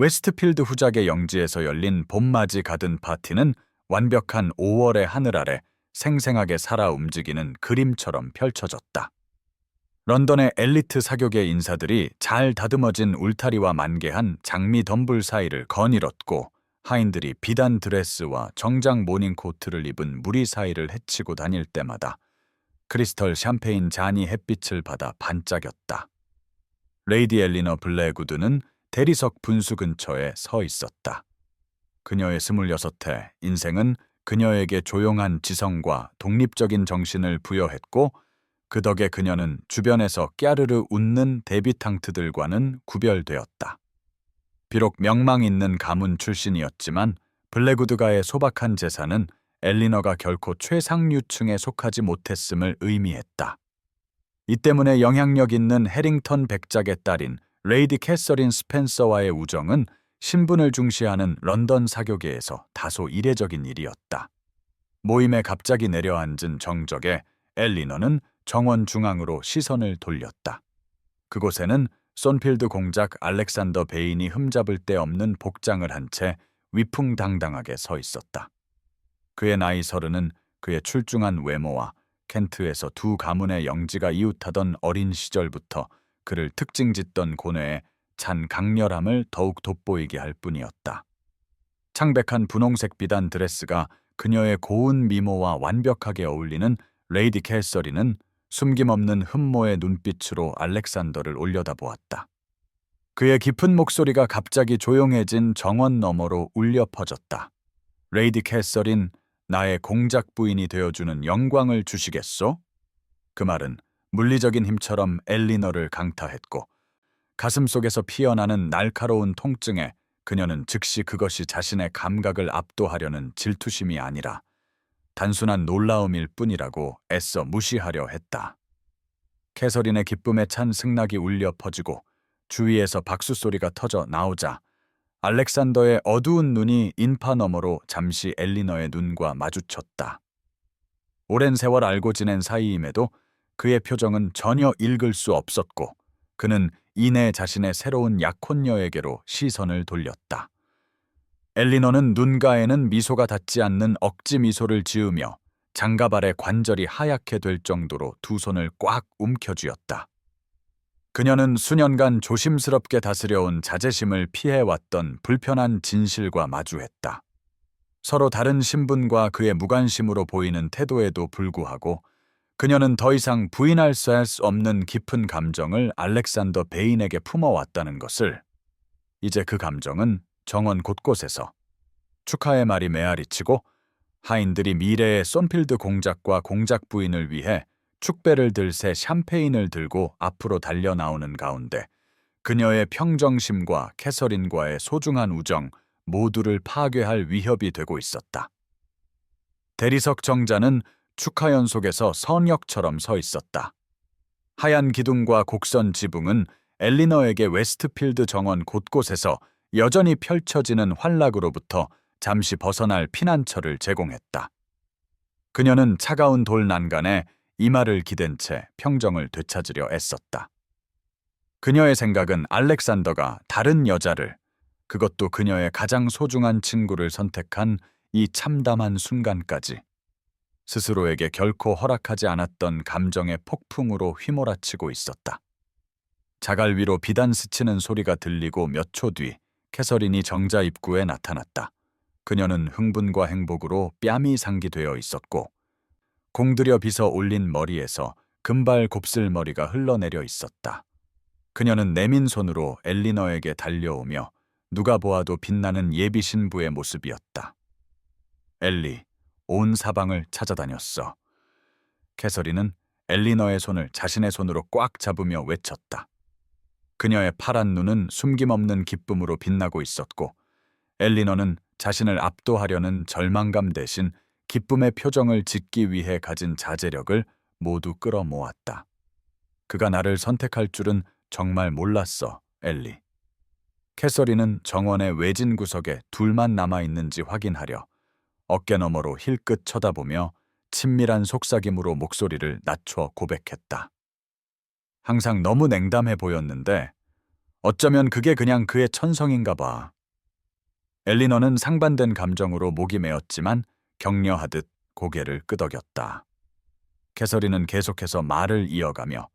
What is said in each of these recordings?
웨스트필드 후작의 영지에서 열린 봄맞이 가든 파티는 완벽한 5월의 하늘 아래 생생하게 살아 움직이는 그림처럼 펼쳐졌다. 런던의 엘리트 사교계 인사들이 잘 다듬어진 울타리와 만개한 장미 덤불 사이를 거닐었고, 하인들이 비단 드레스와 정장 모닝코트를 입은 무리 사이를 헤치고 다닐 때마다 크리스털 샴페인 잔이 햇빛을 받아 반짝였다. 레이디 엘리너 블랙우드는 대리석 분수 근처에 서 있었다. 그녀의 26해 인생은 그녀에게 조용한 지성과 독립적인 정신을 부여했고, 그 덕에 그녀는 주변에서 깨르르 웃는 데뷔탕트들과는 구별되었다. 비록 명망 있는 가문 출신이었지만 블랙우드가의 소박한 재산은 엘리너가 결코 최상류층에 속하지 못했음을 의미했다. 이 때문에 영향력 있는 해링턴 백작의 딸인 레이디 캐서린 스펜서와의 우정은 신분을 중시하는 런던 사교계에서 다소 이례적인 일이었다. 모임에 갑자기 내려앉은 정적에 엘리너는 정원 중앙으로 시선을 돌렸다. 그곳에는 손필드 공작 알렉산더 베인이 흠잡을 데 없는 복장을 한 채 위풍당당하게 서 있었다. 그의 나이 30은 그의 출중한 외모와 켄트에서 두 가문의 영지가 이웃하던 어린 시절부터 그를 특징짓던 고뇌의 찬 강렬함을 더욱 돋보이게 할 뿐이었다. 창백한 분홍색 비단 드레스가 그녀의 고운 미모와 완벽하게 어울리는 레이디 캐서린은 숨김없는 흠모의 눈빛으로 알렉산더를 올려다보았다. 그의 깊은 목소리가 갑자기 조용해진 정원 너머로 울려 퍼졌다. 레이디 캐서린, 나의 공작 부인이 되어주는 영광을 주시겠소? 그 말은 물리적인 힘처럼 엘리너를 강타했고, 가슴속에서 피어나는 날카로운 통증에 그녀는 즉시 그것이 자신의 감각을 압도하려는 질투심이 아니라 단순한 놀라움일 뿐이라고 애써 무시하려 했다. 캐서린의 기쁨에 찬 승낙이 울려 퍼지고 주위에서 박수 소리가 터져 나오자 알렉산더의 어두운 눈이 인파 너머로 잠시 엘리너의 눈과 마주쳤다. 오랜 세월 알고 지낸 사이임에도 그의 표정은 전혀 읽을 수 없었고, 그는 이내 자신의 새로운 약혼녀에게로 시선을 돌렸다. 엘리너는 눈가에는 미소가 닿지 않는 억지 미소를 지으며 장갑 아래 관절이 하얗게 될 정도로 두 손을 꽉 움켜쥐었다. 그녀는 수년간 조심스럽게 다스려온 자제심을 피해왔던 불편한 진실과 마주했다. 서로 다른 신분과 그의 무관심으로 보이는 태도에도 불구하고 그녀는 더 이상 부인할 수 없는 깊은 감정을 알렉산더 베인에게 품어왔다는 것을. 이제 그 감정은 정원 곳곳에서 축하의 말이 메아리치고 하인들이 미래의 손필드 공작과 공작 부인을 위해 축배를 들새 샴페인을 들고 앞으로 달려 나오는 가운데 그녀의 평정심과 캐서린과의 소중한 우정 모두를 파괴할 위협이 되고 있었다. 대리석 정자는 축하 연속에서 선역처럼 서 있었다. 하얀 기둥과 곡선 지붕은 엘리너에게 웨스트필드 정원 곳곳에서 여전히 펼쳐지는 환락으로부터 잠시 벗어날 피난처를 제공했다. 그녀는 차가운 돌 난간에 이마를 기댄 채 평정을 되찾으려 애썼다. 그녀의 생각은 알렉산더가 다른 여자를, 그것도 그녀의 가장 소중한 친구를 선택한 이 참담한 순간까지 스스로에게 결코 허락하지 않았던 감정의 폭풍으로 휘몰아치고 있었다. 자갈 위로 비단 스치는 소리가 들리고 몇 초 뒤 캐서린이 정자 입구에 나타났다. 그녀는 흥분과 행복으로 뺨이 상기되어 있었고 공들여 빗어 올린 머리에서 금발 곱슬머리가 흘러내려 있었다. 그녀는 내민 손으로 엘리너에게 달려오며 누가 보아도 빛나는 예비 신부의 모습이었다. 엘리, 온 사방을 찾아다녔어. 캐서린은 엘리너의 손을 자신의 손으로 꽉 잡으며 외쳤다. 그녀의 파란 눈은 숨김없는 기쁨으로 빛나고 있었고 엘리너는 자신을 압도하려는 절망감 대신 기쁨의 표정을 짓기 위해 가진 자제력을 모두 끌어모았다. 그가 나를 선택할 줄은 정말 몰랐어, 엘리. 캐서린은 정원의 외진 구석에 둘만 남아있는지 확인하려 어깨 너머로 힐끗 쳐다보며 친밀한 속삭임으로 목소리를 낮춰 고백했다. 항상 너무 냉담해 보였는데 어쩌면 그게 그냥 그의 천성인가 봐. 엘리너는 상반된 감정으로 목이 메었지만 격려하듯 고개를 끄덕였다. 캐서린은 계속해서 말을 이어가며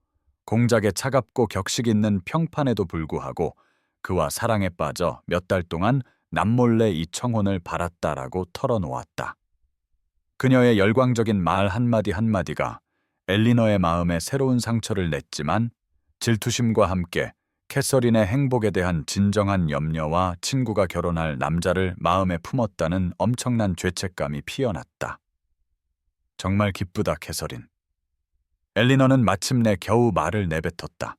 공작의 차갑고 격식 있는 평판에도 불구하고 그와 사랑에 빠져 몇 달 동안 남몰래 이 청혼을 바랐다라고 털어놓았다. 그녀의 열광적인 말 한마디 한마디가 엘리너의 마음에 새로운 상처를 냈지만 질투심과 함께 캐서린의 행복에 대한 진정한 염려와 친구가 결혼할 남자를 마음에 품었다는 엄청난 죄책감이 피어났다. 정말 기쁘다, 캐서린. 엘리너는 마침내 겨우 말을 내뱉었다.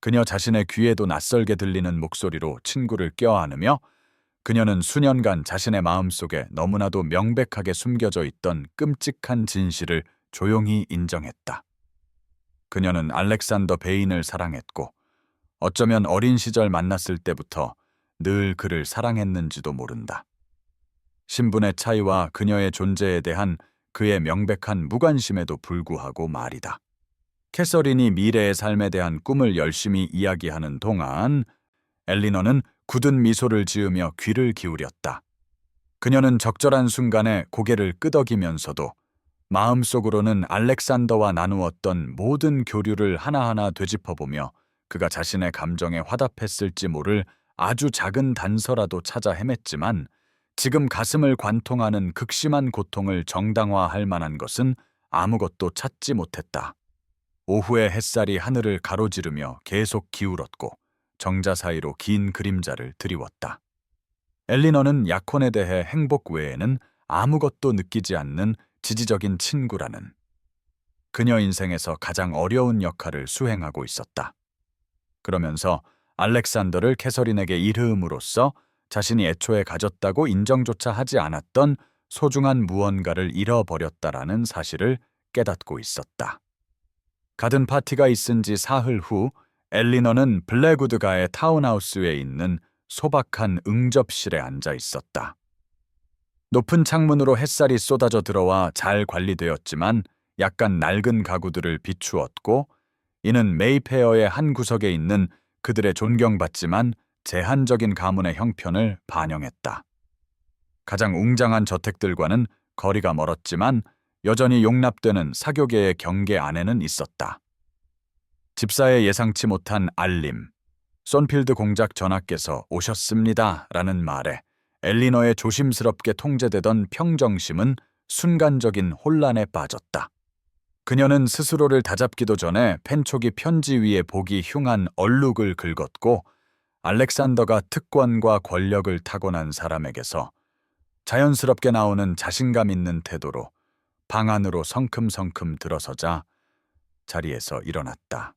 그녀 자신의 귀에도 낯설게 들리는 목소리로 친구를 껴안으며 그녀는 수년간 자신의 마음속에 너무나도 명백하게 숨겨져 있던 끔찍한 진실을 조용히 인정했다. 그녀는 알렉산더 베인을 사랑했고 어쩌면 어린 시절 만났을 때부터 늘 그를 사랑했는지도 모른다. 신분의 차이와 그녀의 존재에 대한 그의 명백한 무관심에도 불구하고 말이다. 캐서린이 미래의 삶에 대한 꿈을 열심히 이야기하는 동안 엘리너는 굳은 미소를 지으며 귀를 기울였다. 그녀는 적절한 순간에 고개를 끄덕이면서도 마음속으로는 알렉산더와 나누었던 모든 교류를 하나하나 되짚어보며 그가 자신의 감정에 화답했을지 모를 아주 작은 단서라도 찾아 헤맸지만 지금 가슴을 관통하는 극심한 고통을 정당화할 만한 것은 아무것도 찾지 못했다. 오후의 햇살이 하늘을 가로지르며 계속 기울었고 정자 사이로 긴 그림자를 드리웠다. 엘리너는 약혼에 대해 행복 외에는 아무것도 느끼지 않는 지지적인 친구라는 그녀 인생에서 가장 어려운 역할을 수행하고 있었다. 그러면서 알렉산더를 캐서린에게 잃음으로써 자신이 애초에 가졌다고 인정조차 하지 않았던 소중한 무언가를 잃어버렸다라는 사실을 깨닫고 있었다. 가든 파티가 있은 지 사흘 후 엘리너는 블랙우드가의 타운하우스에 있는 소박한 응접실에 앉아 있었다. 높은 창문으로 햇살이 쏟아져 들어와 잘 관리되었지만 약간 낡은 가구들을 비추었고 이는 메이페어의 한 구석에 있는 그들의 존경받지만 제한적인 가문의 형편을 반영했다. 가장 웅장한 저택들과는 거리가 멀었지만 여전히 용납되는 사교계의 경계 안에는 있었다. 집사의 예상치 못한 알림, 손필드 공작 전하께서 오셨습니다 라는 말에 엘리너의 조심스럽게 통제되던 평정심은 순간적인 혼란에 빠졌다. 그녀는 스스로를 다잡기도 전에 펜촉이 편지 위에 보기 흉한 얼룩을 긁었고 알렉산더가 특권과 권력을 타고난 사람에게서 자연스럽게 나오는 자신감 있는 태도로 방 안으로 성큼성큼 들어서자 자리에서 일어났다.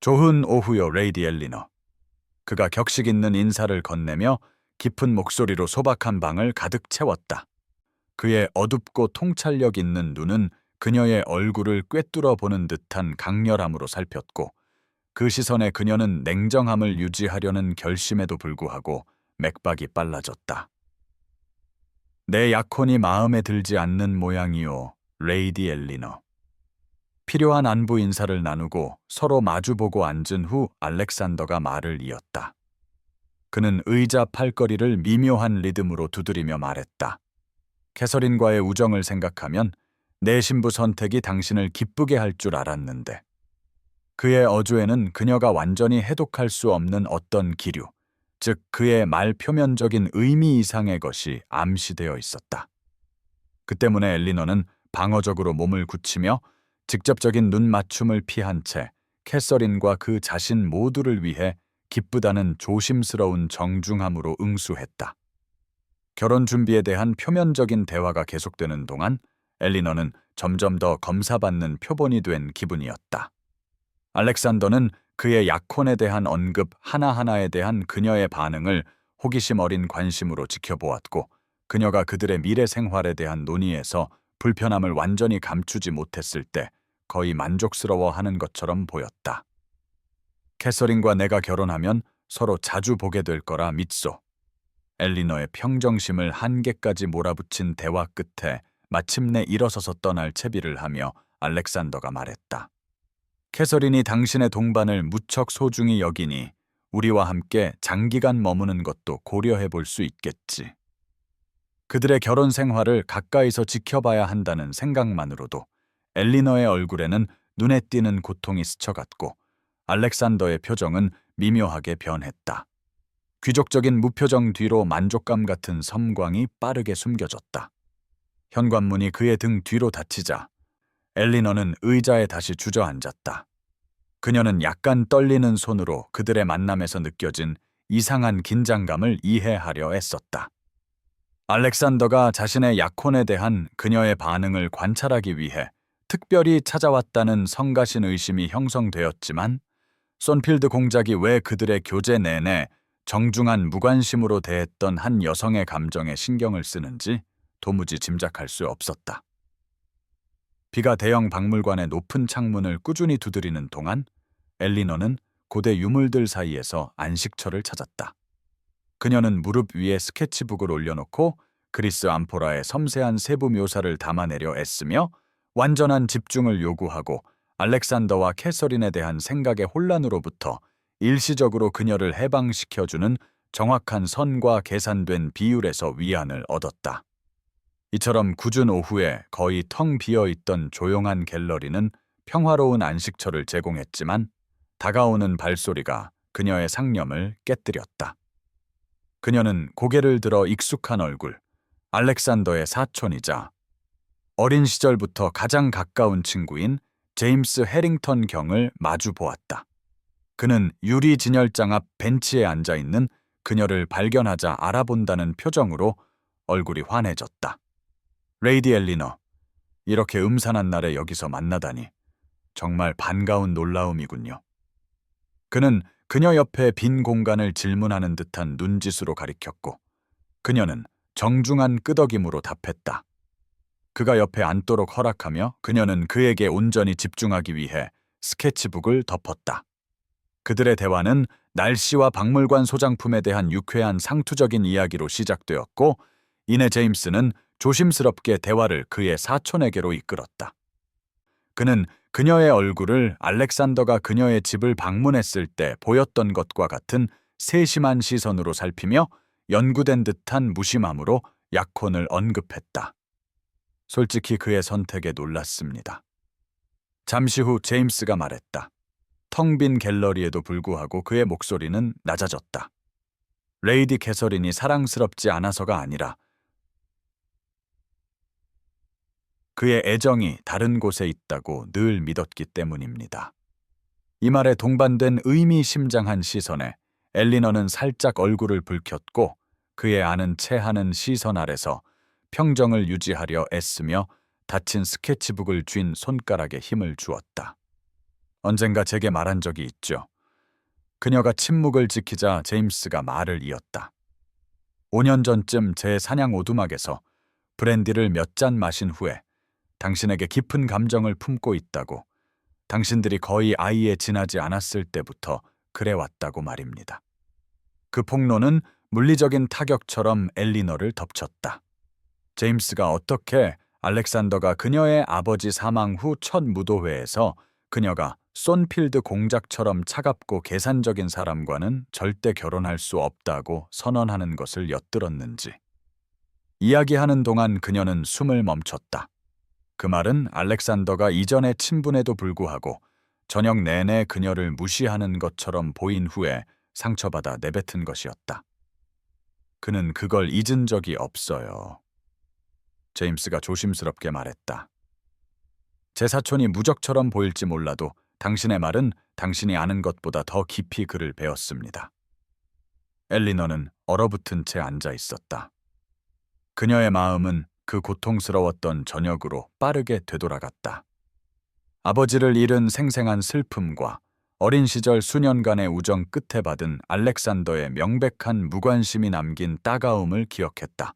좋은 오후요, 레이디 엘리너. 그가 격식 있는 인사를 건네며 깊은 목소리로 소박한 방을 가득 채웠다. 그의 어둡고 통찰력 있는 눈은 그녀의 얼굴을 꿰뚫어 보는 듯한 강렬함으로 살폈고 그 시선에 그녀는 냉정함을 유지하려는 결심에도 불구하고 맥박이 빨라졌다. 내 약혼이 마음에 들지 않는 모양이오, 레이디 엘리너. 필요한 안부 인사를 나누고 서로 마주보고 앉은 후 알렉산더가 말을 이었다. 그는 의자 팔걸이를 미묘한 리듬으로 두드리며 말했다. 캐서린과의 우정을 생각하면 내 신부 선택이 당신을 기쁘게 할 줄 알았는데 그의 어조에는 그녀가 완전히 해독할 수 없는 어떤 기류, 즉 그의 말 표면적인 의미 이상의 것이 암시되어 있었다. 그 때문에 엘리너는 방어적으로 몸을 굳히며 직접적인 눈 맞춤을 피한 채 캐서린과 그 자신 모두를 위해 기쁘다는 조심스러운 정중함으로 응수했다. 결혼 준비에 대한 표면적인 대화가 계속되는 동안 엘리너는 점점 더 검사받는 표본이 된 기분이었다. 알렉산더는 그의 약혼에 대한 언급 하나하나에 대한 그녀의 반응을 호기심 어린 관심으로 지켜보았고 그녀가 그들의 미래 생활에 대한 논의에서 불편함을 완전히 감추지 못했을 때 거의 만족스러워하는 것처럼 보였다. 캐서린과 내가 결혼하면 서로 자주 보게 될 거라 믿소. 엘리너의 평정심을 한계까지 몰아붙인 대화 끝에 마침내 일어서서 떠날 채비를 하며 알렉산더가 말했다. 캐서린이 당신의 동반을 무척 소중히 여기니 우리와 함께 장기간 머무는 것도 고려해 볼 수 있겠지. 그들의 결혼 생활을 가까이서 지켜봐야 한다는 생각만으로도 엘리너의 얼굴에는 눈에 띄는 고통이 스쳐갔고 알렉산더의 표정은 미묘하게 변했다. 귀족적인 무표정 뒤로 만족감 같은 섬광이 빠르게 숨겨졌다. 현관문이 그의 등 뒤로 닫히자 엘리너는 의자에 다시 주저앉았다. 그녀는 약간 떨리는 손으로 그들의 만남에서 느껴진 이상한 긴장감을 이해하려 애썼다. 알렉산더가 자신의 약혼에 대한 그녀의 반응을 관찰하기 위해 특별히 찾아왔다는 성가신 의심이 형성되었지만 손필드 공작이 왜 그들의 교제 내내 정중한 무관심으로 대했던 한 여성의 감정에 신경을 쓰는지 도무지 짐작할 수 없었다. 비가 대형 박물관의 높은 창문을 꾸준히 두드리는 동안 엘리너는 고대 유물들 사이에서 안식처를 찾았다. 그녀는 무릎 위에 스케치북을 올려놓고 그리스 암포라의 섬세한 세부 묘사를 담아내려 애쓰며 완전한 집중을 요구하고 알렉산더와 캐서린에 대한 생각의 혼란으로부터 일시적으로 그녀를 해방시켜주는 정확한 선과 계산된 비율에서 위안을 얻었다. 이처럼 굳은 오후에 거의 텅 비어있던 조용한 갤러리는 평화로운 안식처를 제공했지만 다가오는 발소리가 그녀의 상념을 깨뜨렸다. 그녀는 고개를 들어 익숙한 얼굴, 알렉산더의 사촌이자 어린 시절부터 가장 가까운 친구인 제임스 해링턴 경을 마주 보았다. 그는 유리 진열장 앞 벤치에 앉아있는 그녀를 발견하자 알아본다는 표정으로 얼굴이 환해졌다. 레이디 엘리너, 이렇게 음산한 날에 여기서 만나다니 정말 반가운 놀라움이군요. 그는 그녀 옆에 빈 공간을 질문하는 듯한 눈짓으로 가리켰고 그녀는 정중한 끄덕임으로 답했다. 그가 옆에 앉도록 허락하며 그녀는 그에게 온전히 집중하기 위해 스케치북을 덮었다. 그들의 대화는 날씨와 박물관 소장품에 대한 유쾌한 상투적인 이야기로 시작되었고 이내 제임스는 조심스럽게 대화를 그의 사촌에게로 이끌었다. 그는 그녀의 얼굴을 알렉산더가 그녀의 집을 방문했을 때 보였던 것과 같은 세심한 시선으로 살피며 연구된 듯한 무심함으로 약혼을 언급했다. 솔직히 그의 선택에 놀랐습니다. 잠시 후 제임스가 말했다. 텅 빈 갤러리에도 불구하고 그의 목소리는 낮아졌다. 레이디 캐서린이 사랑스럽지 않아서가 아니라 그의 애정이 다른 곳에 있다고 늘 믿었기 때문입니다. 이 말에 동반된 의미심장한 시선에 엘리너는 살짝 얼굴을 붉혔고 그의 아는 체하는 시선 아래서 평정을 유지하려 애쓰며 다친 스케치북을 쥔 손가락에 힘을 주었다. 언젠가 제게 말한 적이 있죠. 그녀가 침묵을 지키자 제임스가 말을 이었다. 5년 전쯤 제 사냥 오두막에서 브랜디를 몇 잔 마신 후에 당신에게 깊은 감정을 품고 있다고 당신들이 거의 아이에 지나지 않았을 때부터 그래왔다고 말입니다. 그 폭로는 물리적인 타격처럼 엘리너를 덮쳤다. 제임스가 어떻게 알렉산더가 그녀의 아버지 사망 후 첫 무도회에서 그녀가 손필드 공작처럼 차갑고 계산적인 사람과는 절대 결혼할 수 없다고 선언하는 것을 엿들었는지. 이야기하는 동안 그녀는 숨을 멈췄다. 그 말은 알렉산더가 이전의 친분에도 불구하고 저녁 내내 그녀를 무시하는 것처럼 보인 후에 상처받아 내뱉은 것이었다. 그는 그걸 잊은 적이 없어요. 제임스가 조심스럽게 말했다. 제 사촌이 무적처럼 보일지 몰라도 당신의 말은 당신이 아는 것보다 더 깊이 그를 배웠습니다. 엘리너는 얼어붙은 채 앉아 있었다. 그녀의 마음은 그 고통스러웠던 저녁으로 빠르게 되돌아갔다. 아버지를 잃은 생생한 슬픔과 어린 시절 수년간의 우정 끝에 받은 알렉산더의 명백한 무관심이 남긴 따가움을 기억했다.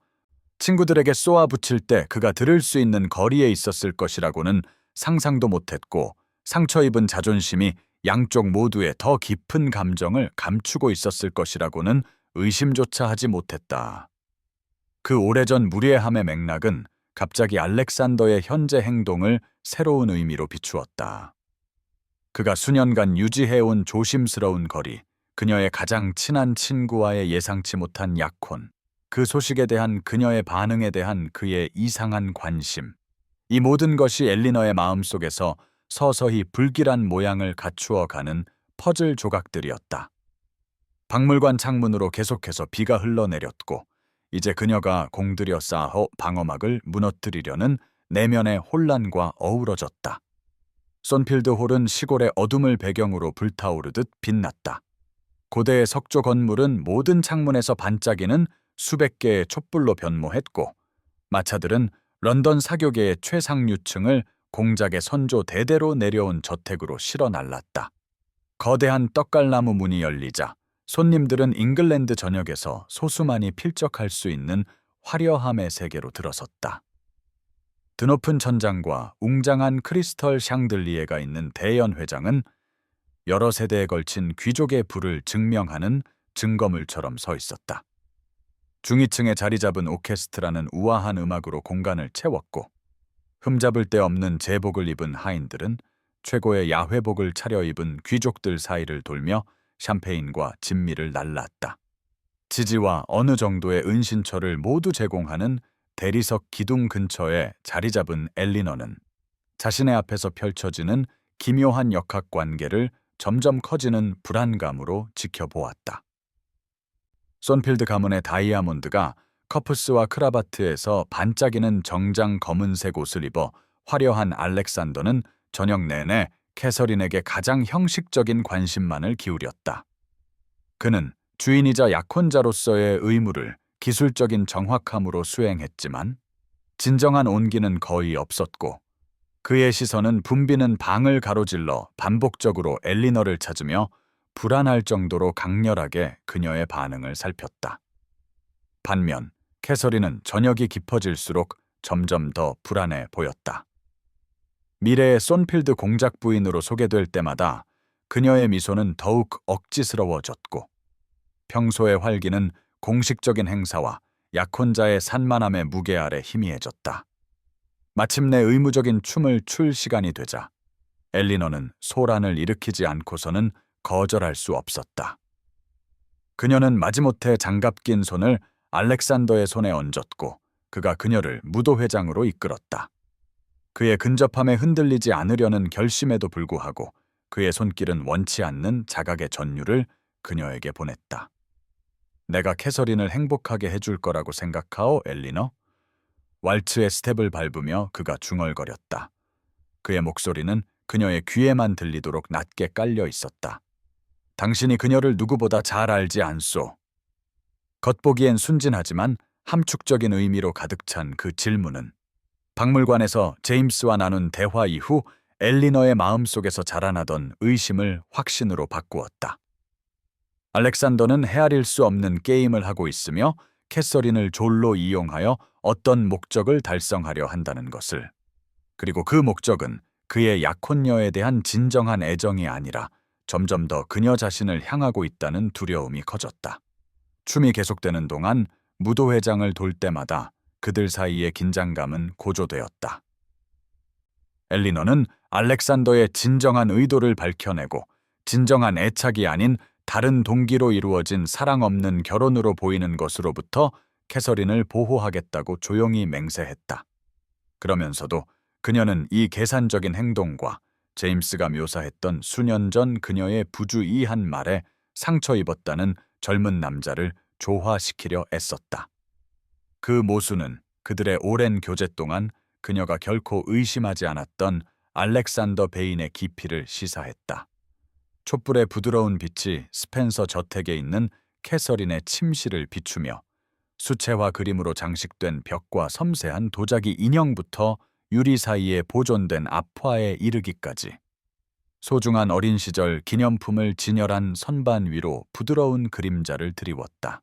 친구들에게 쏘아붙일 때 그가 들을 수 있는 거리에 있었을 것이라고는 상상도 못했고 상처 입은 자존심이 양쪽 모두의 더 깊은 감정을 감추고 있었을 것이라고는 의심조차 하지 못했다. 그 오래전 무례함의 맥락은 갑자기 알렉산더의 현재 행동을 새로운 의미로 비추었다. 그가 수년간 유지해온 조심스러운 거리, 그녀의 가장 친한 친구와의 예상치 못한 약혼, 그 소식에 대한 그녀의 반응에 대한 그의 이상한 관심, 이 모든 것이 엘리너의 마음속에서 서서히 불길한 모양을 갖추어 가는 퍼즐 조각들이었다. 박물관 창문으로 계속해서 비가 흘러내렸고, 이제 그녀가 공들여 쌓아 방어막을 무너뜨리려는 내면의 혼란과 어우러졌다. 손필드 홀은 시골의 어둠을 배경으로 불타오르듯 빛났다. 고대의 석조 건물은 모든 창문에서 반짝이는 수백 개의 촛불로 변모했고, 마차들은 런던 사교계의 최상류층을 공작의 선조 대대로 내려온 저택으로 실어 날랐다. 거대한 떡갈나무 문이 열리자 손님들은 잉글랜드 전역에서 소수만이 필적할 수 있는 화려함의 세계로 들어섰다. 드높은 천장과 웅장한 크리스털 샹들리에가 있는 대연 회장은 여러 세대에 걸친 귀족의 부를 증명하는 증거물처럼 서 있었다. 중위층에 자리 잡은 오케스트라는 우아한 음악으로 공간을 채웠고, 흠잡을 데 없는 제복을 입은 하인들은 최고의 야회복을 차려입은 귀족들 사이를 돌며 샴페인과 진미를 날랐다. 지지와 어느 정도의 은신처를 모두 제공하는 대리석 기둥 근처에 자리 잡은 엘리너는 자신의 앞에서 펼쳐지는 기묘한 역학관계를 점점 커지는 불안감으로 지켜보았다. 손필드 가문의 다이아몬드가 커프스와 크라바트에서 반짝이는 정장 검은색 옷을 입어 화려한 알렉산더는 저녁 내내 캐서린에게 가장 형식적인 관심만을 기울였다. 그는 주인이자 약혼자로서의 의무를 기술적인 정확함으로 수행했지만 진정한 온기는 거의 없었고, 그의 시선은 붐비는 방을 가로질러 반복적으로 엘리너를 찾으며 불안할 정도로 강렬하게 그녀의 반응을 살폈다. 반면 캐서린은 저녁이 깊어질수록 점점 더 불안해 보였다. 미래의 손필드 공작 부인으로 소개될 때마다 그녀의 미소는 더욱 억지스러워졌고, 평소의 활기는 공식적인 행사와 약혼자의 산만함의 무게 아래 희미해졌다. 마침내 의무적인 춤을 출 시간이 되자 엘리너는 소란을 일으키지 않고서는 거절할 수 없었다. 그녀는 마지못해 장갑 낀 손을 알렉산더의 손에 얹었고, 그가 그녀를 무도회장으로 이끌었다. 그의 근접함에 흔들리지 않으려는 결심에도 불구하고 그의 손길은 원치 않는 자각의 전율을 그녀에게 보냈다. 내가 캐서린을 행복하게 해줄 거라고 생각하오, 엘리너? 왈츠의 스텝을 밟으며 그가 중얼거렸다. 그의 목소리는 그녀의 귀에만 들리도록 낮게 깔려 있었다. 당신이 그녀를 누구보다 잘 알지 않소. 겉보기엔 순진하지만 함축적인 의미로 가득 찬 그 질문은 박물관에서 제임스와 나눈 대화 이후 엘리너의 마음속에서 자라나던 의심을 확신으로 바꾸었다. 알렉산더는 헤아릴 수 없는 게임을 하고 있으며 캐서린을 졸로 이용하여 어떤 목적을 달성하려 한다는 것을. 그리고 그 목적은 그의 약혼녀에 대한 진정한 애정이 아니라 점점 더 그녀 자신을 향하고 있다는 두려움이 커졌다. 춤이 계속되는 동안 무도회장을 돌 때마다 그들 사이의 긴장감은 고조되었다. 엘리너는 알렉산더의 진정한 의도를 밝혀내고 진정한 애착이 아닌 다른 동기로 이루어진 사랑 없는 결혼으로 보이는 것으로부터 캐서린을 보호하겠다고 조용히 맹세했다. 그러면서도 그녀는 이 계산적인 행동과 제임스가 묘사했던 수년 전 그녀의 부주의한 말에 상처 입었다는 젊은 남자를 조화시키려 애썼다. 그 모순은 그들의 오랜 교제 동안 그녀가 결코 의심하지 않았던 알렉산더 베인의 깊이를 시사했다. 촛불의 부드러운 빛이 스펜서 저택에 있는 캐서린의 침실을 비추며 수채화 그림으로 장식된 벽과 섬세한 도자기 인형부터 유리 사이에 보존된 앞화에 이르기까지 소중한 어린 시절 기념품을 진열한 선반 위로 부드러운 그림자를 드리웠다.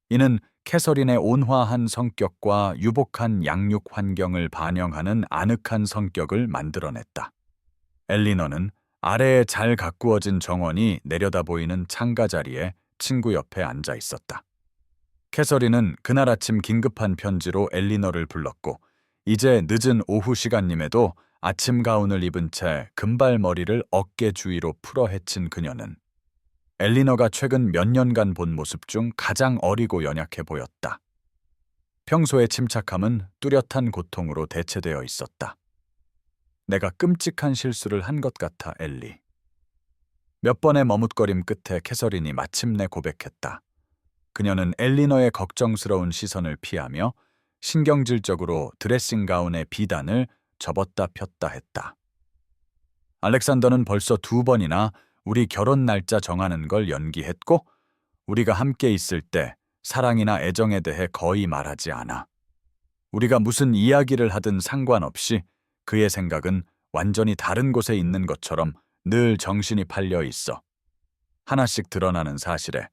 이는 캐서린의 온화한 성격과 유복한 양육 환경을 반영하는 아늑한 성격을 만들어냈다. 엘리너는 아래에 잘 가꾸어진 정원이 내려다 보이는 창가 자리에 친구 옆에 앉아 있었다. 캐서린은 그날 아침 긴급한 편지로 엘리너를 불렀고, 이제 늦은 오후 시간임에도 아침 가운을 입은 채 금발 머리를 어깨 주위로 풀어 헤친 그녀는 엘리너가 최근 몇 년간 본 모습 중 가장 어리고 연약해 보였다. 평소의 침착함은 뚜렷한 고통으로 대체되어 있었다. 내가 끔찍한 실수를 한 것 같아, 엘리. 몇 번의 머뭇거림 끝에 캐서린이 마침내 고백했다. 그녀는 엘리너의 걱정스러운 시선을 피하며 신경질적으로 드레싱 가운의 비단을 접었다 폈다 했다. 알렉산더는 벌써 2번이나 우리 결혼 날짜 정하는 걸 연기했고, 우리가 함께 있을 때 사랑이나 애정에 대해 거의 말하지 않아. 우리가 무슨 이야기를 하든 상관없이 그의 생각은 완전히 다른 곳에 있는 것처럼 늘 정신이 팔려 있어. 하나씩 드러나는 사실에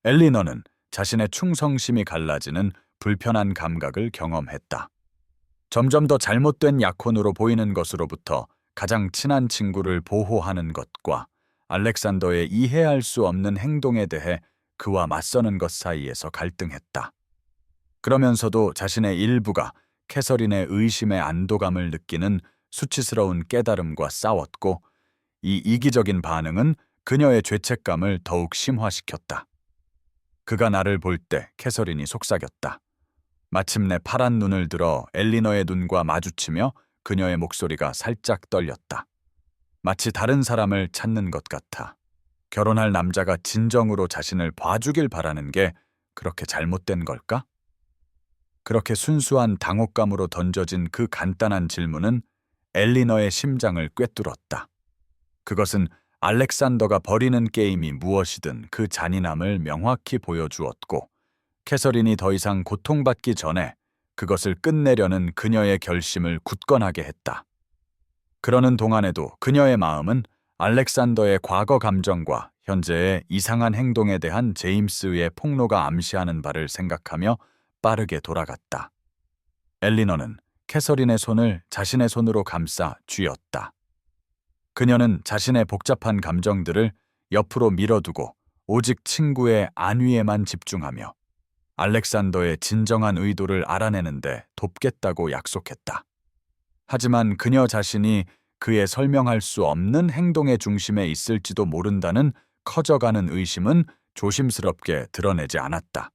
엘리너는 자신의 충성심이 갈라지는 불편한 감각을 경험했다. 점점 더 잘못된 약혼으로 보이는 것으로부터 가장 친한 친구를 보호하는 것과 알렉산더의 이해할 수 없는 행동에 대해 그와 맞서는 것 사이에서 갈등했다. 그러면서도 자신의 일부가 캐서린의 의심에 안도감을 느끼는 수치스러운 깨달음과 싸웠고, 이 이기적인 반응은 그녀의 죄책감을 더욱 심화시켰다. 그가 나를 볼 때 캐서린이 속삭였다. 마침내 파란 눈을 들어 엘리너의 눈과 마주치며 그녀의 목소리가 살짝 떨렸다. 마치 다른 사람을 찾는 것 같아. 결혼할 남자가 진정으로 자신을 봐주길 바라는 게 그렇게 잘못된 걸까? 그렇게 순수한 당혹감으로 던져진 그 간단한 질문은 엘리너의 심장을 꿰뚫었다. 그것은 알렉산더가 벌이는 게임이 무엇이든 그 잔인함을 명확히 보여주었고, 캐서린이 더 이상 고통받기 전에 그것을 끝내려는 그녀의 결심을 굳건하게 했다. 그러는 동안에도 그녀의 마음은 알렉산더의 과거 감정과 현재의 이상한 행동에 대한 제임스의 폭로가 암시하는 바를 생각하며 빠르게 돌아갔다. 엘리너는 캐서린의 손을 자신의 손으로 감싸 쥐었다. 그녀는 자신의 복잡한 감정들을 옆으로 밀어두고 오직 친구의 안위에만 집중하며 알렉산더의 진정한 의도를 알아내는데 돕겠다고 약속했다. 하지만 그녀 자신이 그의 설명할 수 없는 행동의 중심에 있을지도 모른다는 커져가는 의심은 조심스럽게 드러내지 않았다.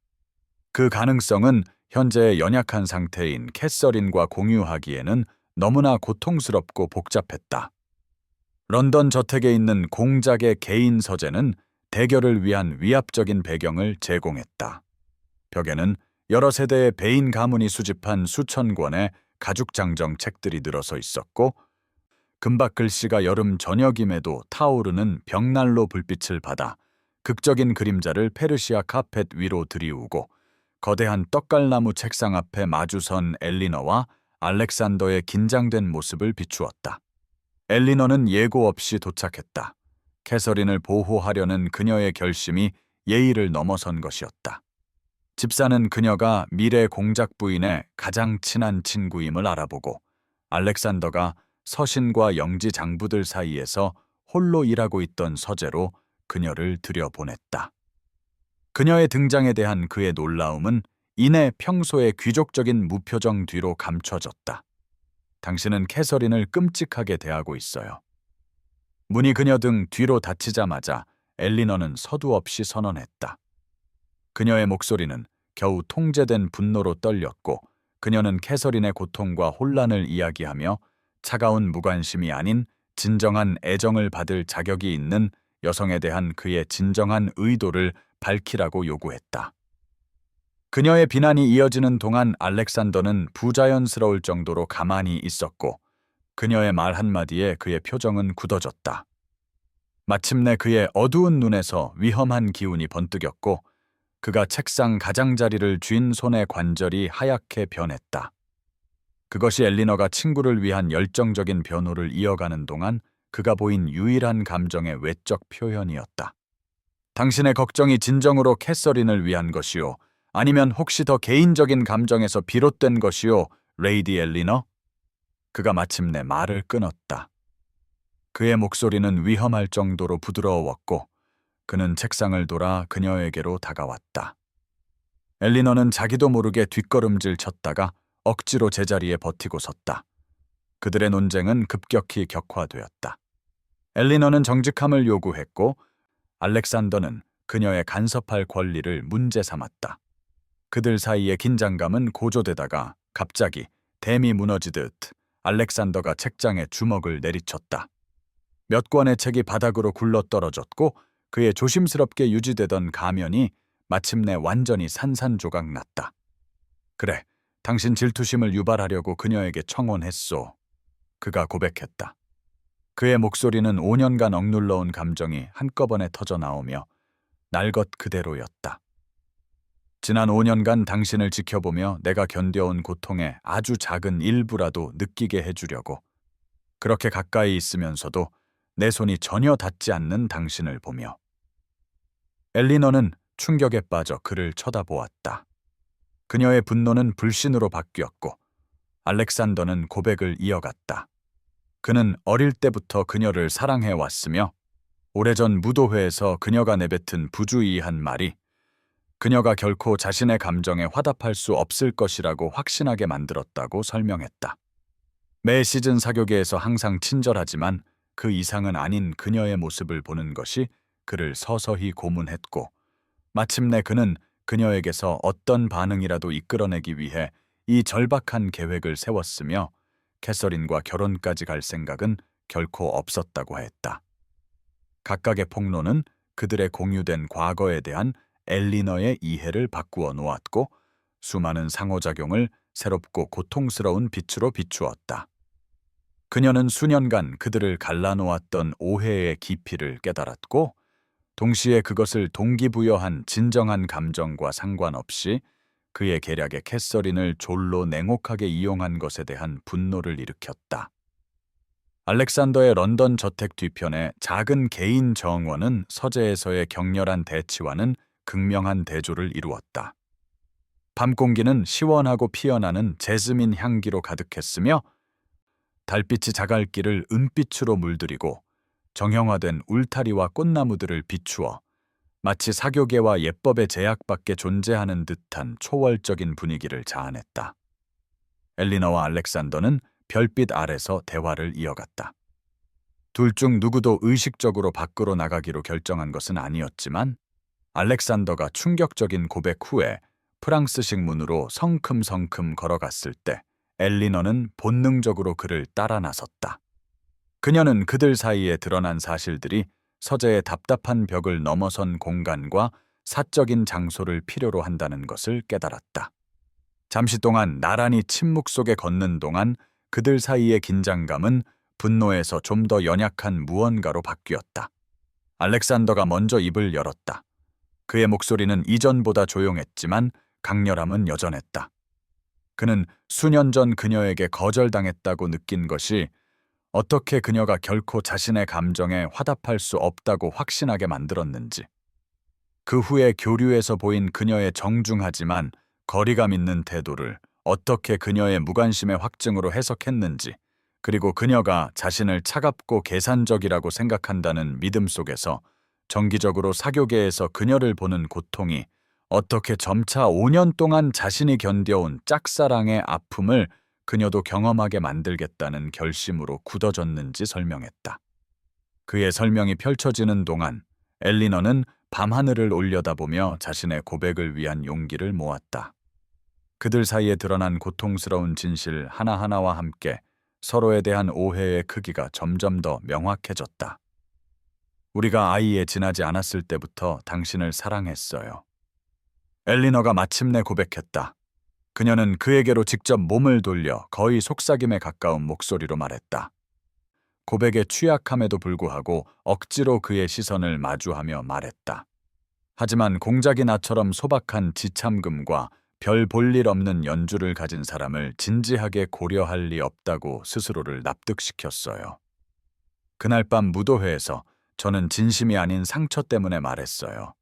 그 가능성은 현재 연약한 상태인 캐서린과 공유하기에는 너무나 고통스럽고 복잡했다. 런던 저택에 있는 공작의 개인 서재는 대결을 위한 위압적인 배경을 제공했다. 벽에는 여러 세대의 배인 가문이 수집한 수천 권의 가죽장정 책들이 늘어서 있었고, 금박 글씨가 여름 저녁임에도 타오르는 벽난로 불빛을 받아 극적인 그림자를 페르시아 카펫 위로 들이우고, 거대한 떡갈나무 책상 앞에 마주선 엘리너와 알렉산더의 긴장된 모습을 비추었다. 엘리너는 예고 없이 도착했다. 캐서린을 보호하려는 그녀의 결심이 예의를 넘어선 것이었다. 집사는 그녀가 미래 공작 부인의 가장 친한 친구임을 알아보고, 알렉산더가 서신과 영지 장부들 사이에서 홀로 일하고 있던 서재로 그녀를 들여보냈다. 그녀의 등장에 대한 그의 놀라움은 이내 평소의 귀족적인 무표정 뒤로 감춰졌다. 당신은 캐서린을 끔찍하게 대하고 있어요. 문이 그녀 등 뒤로 닫히자마자 엘리너는 서두 없이 선언했다. 그녀의 목소리는 겨우 통제된 분노로 떨렸고, 그녀는 캐서린의 고통과 혼란을 이야기하며 차가운 무관심이 아닌 진정한 애정을 받을 자격이 있는 여성에 대한 그의 진정한 의도를 밝히라고 요구했다. 그녀의 비난이 이어지는 동안 알렉산더는 부자연스러울 정도로 가만히 있었고, 그녀의 말 한마디에 그의 표정은 굳어졌다. 마침내 그의 어두운 눈에서 위험한 기운이 번뜩였고, 그가 책상 가장자리를 쥔 손의 관절이 하얗게 변했다. 그것이 엘리너가 친구를 위한 열정적인 변호를 이어가는 동안 그가 보인 유일한 감정의 외적 표현이었다. 당신의 걱정이 진정으로 캐서린을 위한 것이요, 아니면 혹시 더 개인적인 감정에서 비롯된 것이요, 레이디 엘리너? 그가 마침내 말을 끊었다. 그의 목소리는 위험할 정도로 부드러웠고, 그는 책상을 돌아 그녀에게로 다가왔다. 엘리너는 자기도 모르게 뒷걸음질 쳤다가 억지로 제자리에 버티고 섰다. 그들의 논쟁은 급격히 격화되었다. 엘리너는 정직함을 요구했고 알렉산더는 그녀의 간섭할 권리를 문제 삼았다. 그들 사이의 긴장감은 고조되다가 갑자기 댐이 무너지듯 알렉산더가 책장에 주먹을 내리쳤다. 몇 권의 책이 바닥으로 굴러떨어졌고 그의 조심스럽게 유지되던 가면이 마침내 완전히 산산조각 났다. 그래, 당신 질투심을 유발하려고 그녀에게 청혼했소. 그가 고백했다. 그의 목소리는 5년간 억눌러온 감정이 한꺼번에 터져나오며 날 것 그대로였다. 지난 5년간 당신을 지켜보며 내가 견뎌온 고통의 아주 작은 일부라도 느끼게 해주려고 그렇게 가까이 있으면서도 내 손이 전혀 닿지 않는 당신을 보며 엘리너는 충격에 빠져 그를 쳐다보았다. 그녀의 분노는 불신으로 바뀌었고 알렉산더는 고백을 이어갔다. 그는 어릴 때부터 그녀를 사랑해왔으며 오래전 무도회에서 그녀가 내뱉은 부주의한 말이 그녀가 결코 자신의 감정에 화답할 수 없을 것이라고 확신하게 만들었다고 설명했다. 매 시즌 사교계에서 항상 친절하지만 그 이상은 아닌 그녀의 모습을 보는 것이 그를 서서히 고문했고 마침내 그는 그녀에게서 어떤 반응이라도 이끌어내기 위해 이 절박한 계획을 세웠으며 캐서린과 결혼까지 갈 생각은 결코 없었다고 했다. 각각의 폭로는 그들의 공유된 과거에 대한 엘리너의 이해를 바꾸어 놓았고 수많은 상호작용을 새롭고 고통스러운 빛으로 비추었다. 그녀는 수년간 그들을 갈라놓았던 오해의 깊이를 깨달았고 동시에 그것을 동기부여한 진정한 감정과 상관없이 그의 계략에 캐서린을 졸로 냉혹하게 이용한 것에 대한 분노를 일으켰다. 알렉산더의 런던 저택 뒤편의 작은 개인 정원은 서재에서의 격렬한 대치와는 극명한 대조를 이루었다. 밤 공기는 시원하고 피어나는 제스민 향기로 가득했으며 달빛이 자갈길을 은빛으로 물들이고 정형화된 울타리와 꽃나무들을 비추어 마치 사교계와 예법의 제약 밖에 존재하는 듯한 초월적인 분위기를 자아냈다. 엘리너와 알렉산더는 별빛 아래서 대화를 이어갔다. 둘 중 누구도 의식적으로 밖으로 나가기로 결정한 것은 아니었지만 알렉산더가 충격적인 고백 후에 프랑스식 문으로 성큼성큼 걸어갔을 때 엘리너는 본능적으로 그를 따라 나섰다. 그녀는 그들 사이에 드러난 사실들이 서재의 답답한 벽을 넘어선 공간과 사적인 장소를 필요로 한다는 것을 깨달았다. 잠시 동안 나란히 침묵 속에 걷는 동안 그들 사이의 긴장감은 분노에서 좀 더 연약한 무언가로 바뀌었다. 알렉산더가 먼저 입을 열었다. 그의 목소리는 이전보다 조용했지만 강렬함은 여전했다. 그는 수년 전 그녀에게 거절당했다고 느낀 것이 어떻게 그녀가 결코 자신의 감정에 화답할 수 없다고 확신하게 만들었는지, 그 후에 교류에서 보인 그녀의 정중하지만 거리감 있는 태도를 어떻게 그녀의 무관심의 확증으로 해석했는지, 그리고 그녀가 자신을 차갑고 계산적이라고 생각한다는 믿음 속에서 정기적으로 사교계에서 그녀를 보는 고통이 어떻게 점차 5년 동안 자신이 견뎌온 짝사랑의 아픔을 그녀도 경험하게 만들겠다는 결심으로 굳어졌는지 설명했다. 그의 설명이 펼쳐지는 동안 엘리너는 밤하늘을 올려다보며 자신의 고백을 위한 용기를 모았다. 그들 사이에 드러난 고통스러운 진실 하나하나와 함께 서로에 대한 오해의 크기가 점점 더 명확해졌다. 우리가 아이에 지나지 않았을 때부터 당신을 사랑했어요. 엘리너가 마침내 고백했다. 그녀는 그에게로 직접 몸을 돌려 거의 속삭임에 가까운 목소리로 말했다. 고백에 취약함에도 불구하고 억지로 그의 시선을 마주하며 말했다. 하지만 공작이 나처럼 소박한 지참금과 별 볼 일 없는 연주를 가진 사람을 진지하게 고려할 리 없다고 스스로를 납득시켰어요. 그날 밤 무도회에서 저는 진심이 아닌 상처 때문에 말했어요.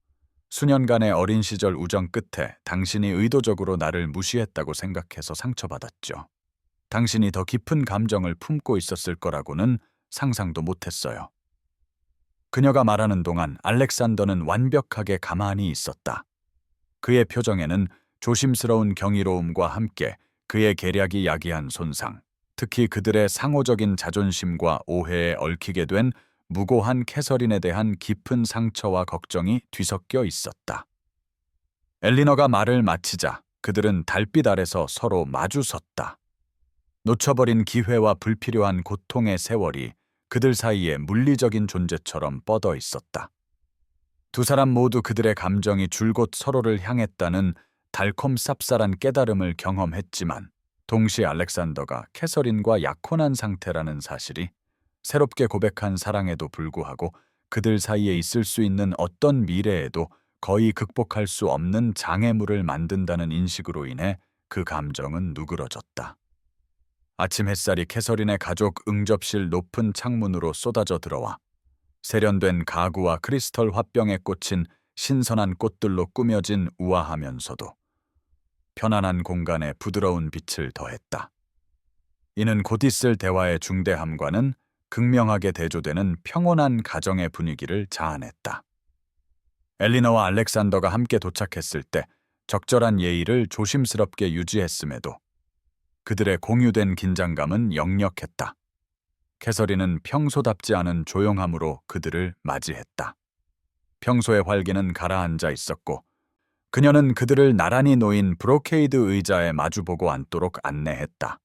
수년간의 어린 시절 우정 끝에 당신이 의도적으로 나를 무시했다고 생각해서 상처받았죠. 당신이 더 깊은 감정을 품고 있었을 거라고는 상상도 못했어요. 그녀가 말하는 동안 알렉산더는 완벽하게 가만히 있었다. 그의 표정에는 조심스러운 경이로움과 함께 그의 계략이 야기한 손상, 특히 그들의 상호적인 자존심과 오해에 얽히게 된 무고한 캐서린에 대한 깊은 상처와 걱정이 뒤섞여 있었다. 엘리너가 말을 마치자 그들은 달빛 아래서 서로 마주 섰다. 놓쳐버린 기회와 불필요한 고통의 세월이 그들 사이에 물리적인 존재처럼 뻗어 있었다. 두 사람 모두 그들의 감정이 줄곧 서로를 향했다는 달콤 쌉쌀한 깨달음을 경험했지만 동시에 알렉산더가 캐서린과 약혼한 상태라는 사실이 새롭게 고백한 사랑에도 불구하고 그들 사이에 있을 수 있는 어떤 미래에도 거의 극복할 수 없는 장애물을 만든다는 인식으로 인해 그 감정은 누그러졌다. 아침 햇살이 캐서린의 가족 응접실 높은 창문으로 쏟아져 들어와 세련된 가구와 크리스털 화병에 꽂힌 신선한 꽃들로 꾸며진 우아하면서도 편안한 공간에 부드러운 빛을 더했다. 이는 곧 있을 대화의 중대함과는 극명하게 대조되는 평온한 가정의 분위기를 자아냈다. 엘리너와 알렉산더가 함께 도착했을 때 적절한 예의를 조심스럽게 유지했음에도 그들의 공유된 긴장감은 역력했다. 캐서린은 평소답지 않은 조용함으로 그들을 맞이했다. 평소의 활기는 가라앉아 있었고 그녀는 그들을 나란히 놓인 브로케이드 의자에 마주보고 앉도록 안내했다.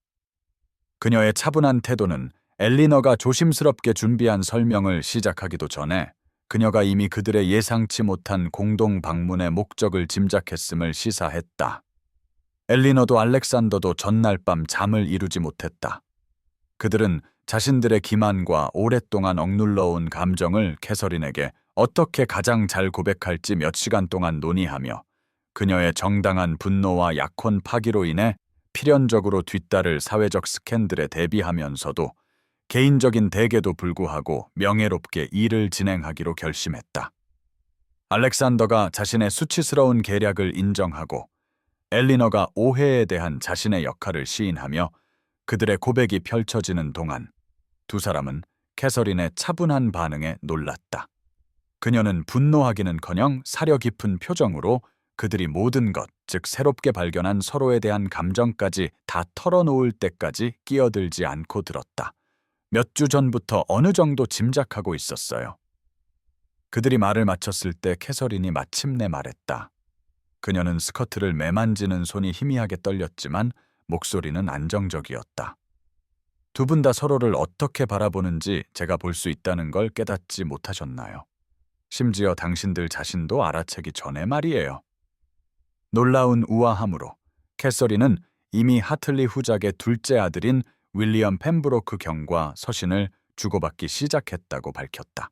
그녀의 차분한 태도는 엘리너가 조심스럽게 준비한 설명을 시작하기도 전에 그녀가 이미 그들의 예상치 못한 공동 방문의 목적을 짐작했음을 시사했다. 엘리너도 알렉산더도 전날 밤 잠을 이루지 못했다. 그들은 자신들의 기만과 오랫동안 억눌러온 감정을 캐서린에게 어떻게 가장 잘 고백할지 몇 시간 동안 논의하며 그녀의 정당한 분노와 약혼 파기로 인해 필연적으로 뒤따를 사회적 스캔들에 대비하면서도 개인적인 대계도 불구하고 명예롭게 일을 진행하기로 결심했다. 알렉산더가 자신의 수치스러운 계략을 인정하고 엘리너가 오해에 대한 자신의 역할을 시인하며 그들의 고백이 펼쳐지는 동안 두 사람은 캐서린의 차분한 반응에 놀랐다. 그녀는 분노하기는커녕 사려 깊은 표정으로 그들이 모든 것, 즉 새롭게 발견한 서로에 대한 감정까지 다 털어놓을 때까지 끼어들지 않고 들었다. 몇 주 전부터 어느 정도 짐작하고 있었어요. 그들이 말을 마쳤을 때 캐서린이 마침내 말했다. 그녀는 스커트를 매만지는 손이 희미하게 떨렸지만 목소리는 안정적이었다. 두 분 다 서로를 어떻게 바라보는지 제가 볼 수 있다는 걸 깨닫지 못하셨나요? 심지어 당신들 자신도 알아채기 전에 말이에요. 놀라운 우아함으로 캐서린은 이미 하틀리 후작의 둘째 아들인 윌리엄 펜브로크 경과 서신을 주고받기 시작했다고 밝혔다.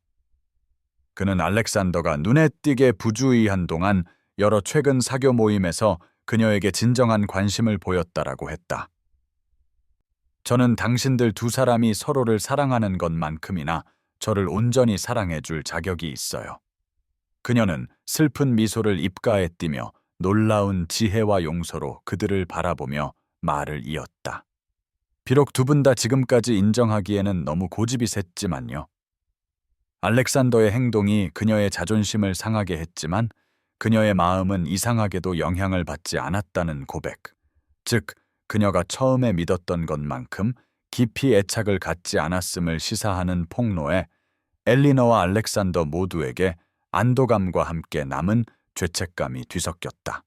그는 알렉산더가 눈에 띄게 부주의한 동안 여러 최근 사교 모임에서 그녀에게 진정한 관심을 보였다라고 했다. 저는 당신들 두 사람이 서로를 사랑하는 것만큼이나 저를 온전히 사랑해줄 자격이 있어요. 그녀는 슬픈 미소를 입가에 띠며 놀라운 지혜와 용서로 그들을 바라보며 말을 이었다. 비록 두 분 다 지금까지 인정하기에는 너무 고집이 셌지만요. 알렉산더의 행동이 그녀의 자존심을 상하게 했지만 그녀의 마음은 이상하게도 영향을 받지 않았다는 고백, 즉 그녀가 처음에 믿었던 것만큼 깊이 애착을 갖지 않았음을 시사하는 폭로에 엘리너와 알렉산더 모두에게 안도감과 함께 남은 죄책감이 뒤섞였다.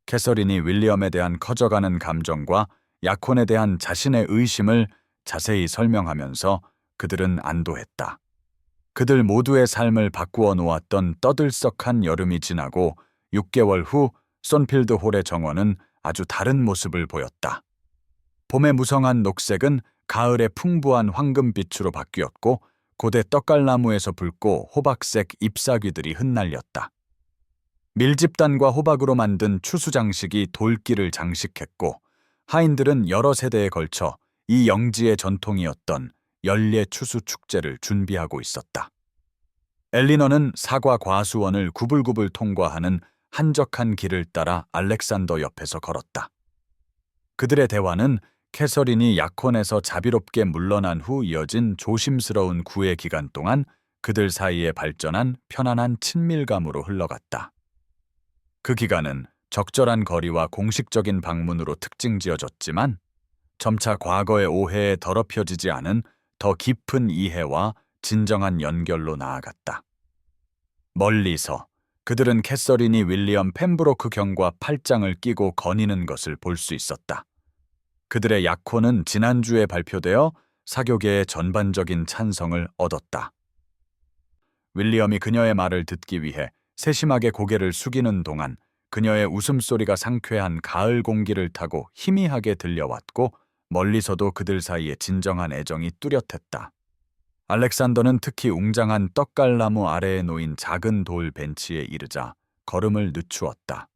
캐서린이 윌리엄에 대한 커져가는 감정과 약혼에 대한 자신의 의심을 자세히 설명하면서 그들은 안도했다. 그들 모두의 삶을 바꾸어 놓았던 떠들썩한 여름이 지나고 6개월 후 손필드 홀의 정원은 아주 다른 모습을 보였다. 봄의 무성한 녹색은 가을의 풍부한 황금빛으로 바뀌었고 고대 떡갈나무에서 붉고 호박색 잎사귀들이 흩날렸다. 밀집단과 호박으로 만든 추수 장식이 돌길을 장식했고 하인들은 여러 세대에 걸쳐 이 영지의 전통이었던 연례 추수 축제를 준비하고 있었다. 엘리너는 사과 과수원을 구불구불 통과하는 한적한 길을 따라 알렉산더 옆에서 걸었다. 그들의 대화는 캐서린이 약혼에서 자비롭게 물러난 후 이어진 조심스러운 구애 기간 동안 그들 사이에 발전한 편안한 친밀감으로 흘러갔다. 그 기간은 적절한 거리와 공식적인 방문으로 특징지어졌지만 점차 과거의 오해에 더럽혀지지 않은 더 깊은 이해와 진정한 연결로 나아갔다. 멀리서 그들은 캐서린이 윌리엄 펜브로크 경과 팔짱을 끼고 거니는 것을 볼 수 있었다. 그들의 약혼은 지난주에 발표되어 사교계의 전반적인 찬성을 얻었다. 윌리엄이 그녀의 말을 듣기 위해 세심하게 고개를 숙이는 동안 그녀의 웃음소리가 상쾌한 가을 공기를 타고 희미하게 들려왔고 멀리서도 그들 사이에 진정한 애정이 뚜렷했다. 알렉산더는 특히 웅장한 떡갈나무 아래에 놓인 작은 돌 벤치에 이르자 걸음을 늦추었다.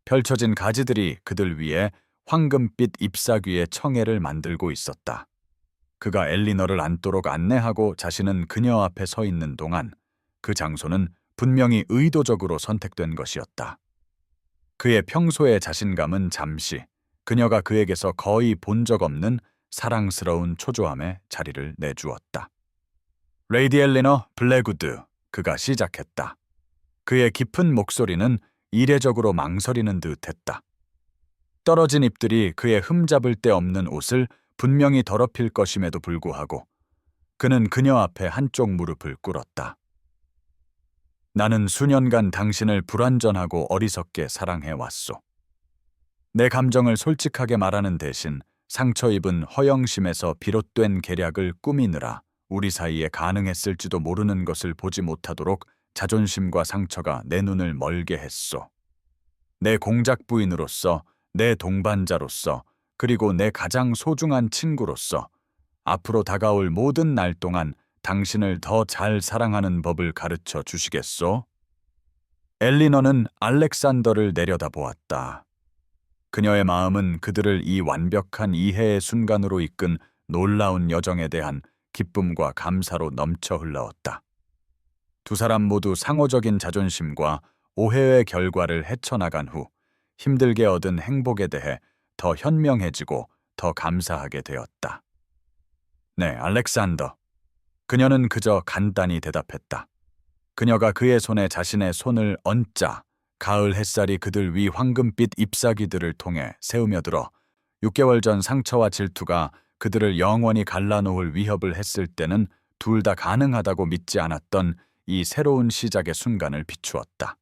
펼쳐진 가지들이 그들 위에 황금빛 잎사귀의 청해를 만들고 있었다. 그가 엘리너를 앉도록 안내하고 자신은 그녀 앞에 서 있는 동안 그 장소는 분명히 의도적으로 선택된 것이었다. 그의 평소의 자신감은 잠시 그녀가 그에게서 거의 본 적 없는 사랑스러운 초조함에 자리를 내주었다. 레이디 엘리너 블랙우드, 그가 시작했다. 그의 깊은 목소리는 이례적으로 망설이는 듯했다. 떨어진 잎들이 그의 흠잡을 데 없는 옷을 분명히 더럽힐 것임에도 불구하고 그는 그녀 앞에 한쪽 무릎을 꿇었다. 나는 수년간 당신을 불완전하고 어리석게 사랑해왔소. 내 감정을 솔직하게 말하는 대신 상처 입은 허영심에서 비롯된 계략을 꾸미느라 우리 사이에 가능했을지도 모르는 것을 보지 못하도록 자존심과 상처가 내 눈을 멀게 했소. 내 공작 부인으로서, 내 동반자로서, 그리고 내 가장 소중한 친구로서 앞으로 다가올 모든 날 동안 당신을 더 잘 사랑하는 법을 가르쳐 주시겠소? 엘리너는 알렉산더를 내려다보았다. 그녀의 마음은 그들을 이 완벽한 이해의 순간으로 이끈 놀라운 여정에 대한 기쁨과 감사로 넘쳐 흘러왔다. 두 사람 모두 상호적인 자존심과 오해의 결과를 헤쳐나간 후 힘들게 얻은 행복에 대해 더 현명해지고 더 감사하게 되었다. 네, 알렉산더. 그녀는 그저 간단히 대답했다. 그녀가 그의 손에 자신의 손을 얹자 가을 햇살이 그들 위 황금빛 잎사귀들을 통해 새우며 들어 6개월 전 상처와 질투가 그들을 영원히 갈라놓을 위협을 했을 때는 둘 다 가능하다고 믿지 않았던 이 새로운 시작의 순간을 비추었다.